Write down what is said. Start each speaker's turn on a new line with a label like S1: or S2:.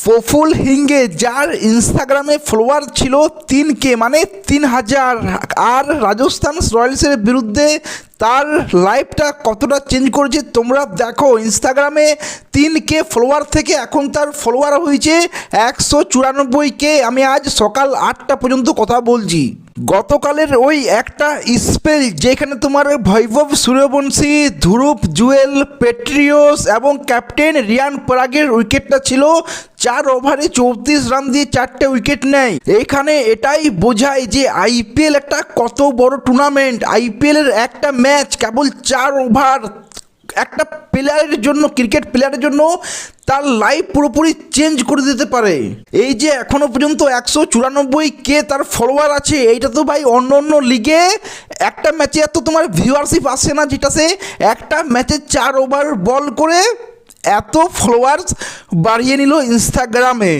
S1: প্রফুল হিঙ্গে, যার ইনস্টাগ্রামে ফলোয়ার ছিল 3K মানে 3000, আর রাজস্থান রয়্যালসের বিরুদ্ধে তার লাইফটা কতটা চেঞ্জ করেছে তোমরা দেখো। ইনস্টাগ্রামে 3K ফলোয়ার থেকে এখন তার ফলোয়ার হয়েছে 194K। আমি আজ সকাল 8টা পর্যন্ত কথা বলছি। গতকালের ওই একটা স্পেল যেখানে তোমার বৈভব সূর্যবংশী, ধ্রুব জুয়েল, পেট্রিয়স এবং ক্যাপ্টেন রিয়ান পরাগের উইকেটটা ছিল 4 ওভারে 34 রান দিয়ে 4টে উইকেট নেয়। এইখানে এটাই বোঝায় যে আইপিএল একটা কত বড় টুর্নামেন্ট। আইপিএলের একটা ম্যাচ কেবল 4 ওভার একটা প্লেয়ারের জন্য, ক্রিকেট প্লেয়ারের জন্য তার লাইফ পুরোপুরি চেঞ্জ করে দিতে পারে। এই যে এখনো পর্যন্ত 194K তার ফলোয়ার আছে, এইটা তো ভাই অন্য অন্য লিগে একটা ম্যাচে এত তোমার ভিউয়ারশিপ আসে না, যেটা সে একটা ম্যাচে 4 ওভার বল করে এত ফলোয়ার্স বাড়িয়ে নিল ইনস্টাগ্রামে।